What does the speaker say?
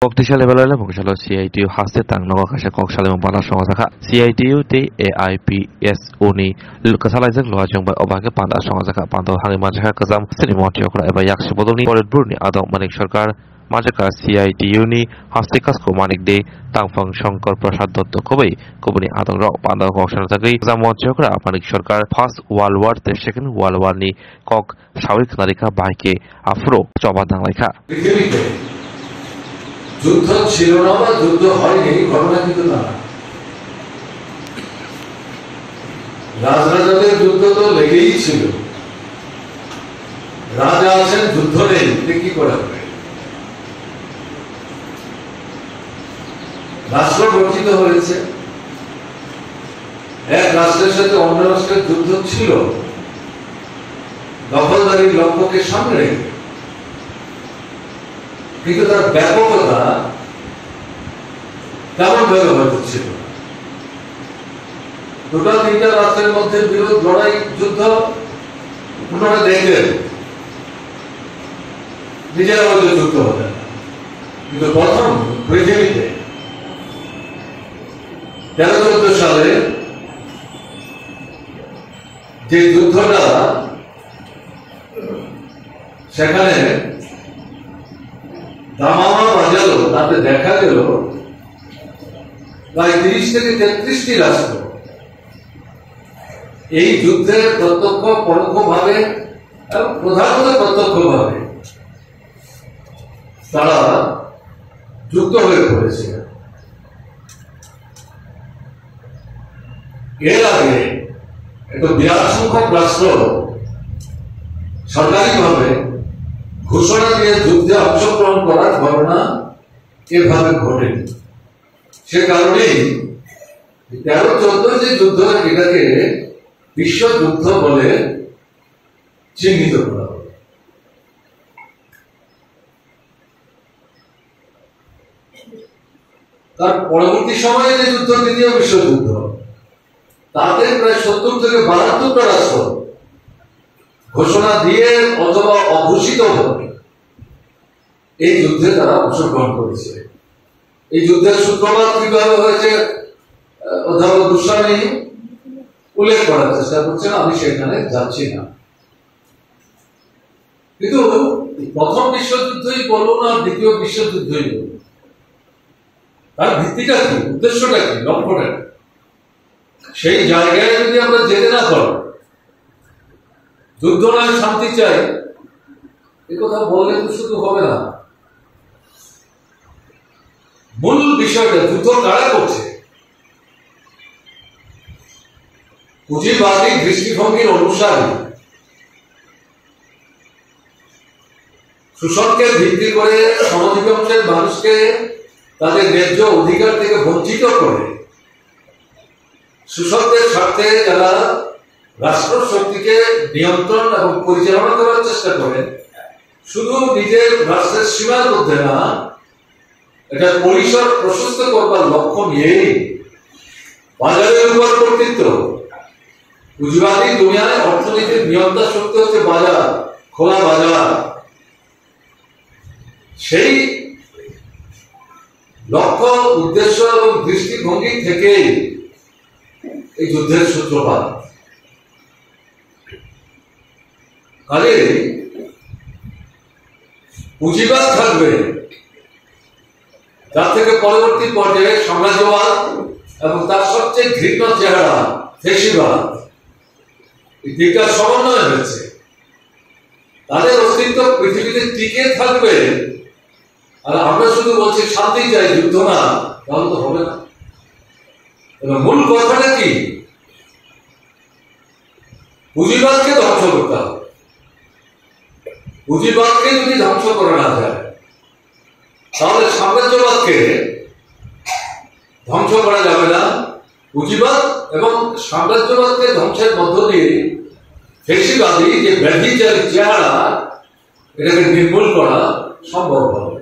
Boktisha level Bokshalo CITU Haste Tang Nova Kasha Kokshalem Bana Shongazaka CITU T AIPS Uni Lukasalizing Loajung by Obaka Panda Shongazaka Pando Halimajaka Kazam Cinemotioka Eva Yaksubodoni or Bruni Adam Manik Shorkar Majaka CITU ni Hastikas Komanik Day Tangfang Shankar Prasad Dotto Kobe Kobuni Adam Rock Panda Kokshalaki Zamotioka Manik Shorkar First World War the Second World War ni Kok Shawik Narika Baike Afro Chobadang Laika যুদ্ধ ছিল না বা যুদ্ধ হয়নি ঘটনা কিন্তু না রাজরাজাদের যুদ্ধ তো লেগেই ছিল রাজা আছেন যুদ্ধ নেই কি করা হবে রাষ্ট্র গঠিত হয়েছে এক রাষ্ট্রের সাথে অন্য রাষ্ট্রের যুদ্ধ ছিল দখলদারির লক্ষ্যকে সামনে রেখে কিন্তু তার ব্যাপকতা তেমন ব্যবহার ছিল দুটো তিনটা রাষ্ট্রের মধ্যে বিরোধ লড়াই যুদ্ধ ওনারা দেখলেন নিজেরা মধ্যে যুদ্ধ হতেন কিন্তু প্রথম পৃথিবীতে 13-14 সালে যে যুদ্ধটা সেখানে দামামা বাজালো তাতে দেখা গেল প্রায় 30 থেকে 33টি রাষ্ট্র এই যুদ্ধে প্রত্যক্ষ পরোক্ষভাবে এবং প্রধানত প্রত্যক্ষভাবে তারা যুক্ত হয়ে পড়েছে এর আগে একটা বিরাট সংখ্যক রাষ্ট্র সরকারিভাবে ঘোষণা দিয়ে যুদ্ধে অংশগ্রহণ করার ঘটনা এভাবে ঘটেনি সে কারণেই 13-14 যে যুদ্ধ এটাকে বিশ্বযুদ্ধ বলে চিহ্নিত করা হবে তার পরবর্তী সময়ে যে যুদ্ধ দ্বিতীয় বিশ্বযুদ্ধ তাতে প্রায় 70 থেকে 72টা রাষ্ট্র ঘোষণা দিয়ে অথবা অঘোষিত ভাবে এই যুদ্ধে তারা অংশগ্রহণ করেছে এই যুদ্ধের সূত্রপাত কিভাবে হয়েছে অধ্যাপক গোস্বামী উল্লেখ করার চেষ্টা করছেন আমি সেখানে যাচ্ছি না কিন্তু প্রথম বিশ্বযুদ্ধই বলুন আর দ্বিতীয় বিশ্বযুদ্ধই বলুন তার ভিত্তিটা কি উদ্দেশ্যটা কি লক্ষ্যটা কি সেই জায়গায় যদি আমরা যেতে না পারি যুদ্ধ নয় শান্তি চাই এ কথা বললে তো শুধু হবে না মূল বিষয়টা যুদ্ধ কারা করছে পুঁজিবাদী দৃষ্টিভঙ্গির অনুসারী শোষণকে ভিত্তি করে সমাধিকাংশের মানুষকে তাদের ন্যায্য অধিকার থেকে বঞ্চিত করে শোষকদের স্বার্থে যারা রাষ্ট্র শক্তিকে নিয়ন্ত্রণ এবং পরিচালনা করার চেষ্টা করে শুধু নিজের রাষ্ট্রের সীমার মধ্যে না এটা পরিসর প্রশস্ত করবার লক্ষ্য নিয়েই বাজারের উপর কর্তৃত্ব পুঁজিবাদী দুনিয়ায় অর্থনীতির নিয়ন্ত্রণ শক্তি হচ্ছে বাজার খোলা বাজার সেই লক্ষ্য উদ্দেশ্য এবং দৃষ্টিভঙ্গি থেকেই এই যুদ্ধের সূত্রপাত আরে পুঁজিবাদ থাকবে যার থেকে পরবর্তী পর্যায়ে সাম্রাজ্যবাদ এবং তার সবচেয়ে ঘৃণ্য চেহারা ফ্যাসিবাদ এই দিকটার সমন্বয় হয়েছে তাদের অস্তিত্ব পৃথিবীতে টিকে থাকবে আর আমরা শুধু বলছি শান্তি চাই যুদ্ধ না তাহলে তো হবে না এবং মূল কথাটা কি পুঁজিবাদকে ধ্বংস করতে হবে পুঁজিবাদকে যদি ধ্বংস করা না যায় তাহলে সাম্রাজ্যবাদকে ধ্বংস করা যাবে না পুঁজিবাদ এবং সাম্রাজ্যবাদকে ধ্বংসের মধ্য দিয়ে ফ্যাসিবাদী যে ব্যাধিচারী চেহারা এটাকে নির্মূল করা সম্ভব হবে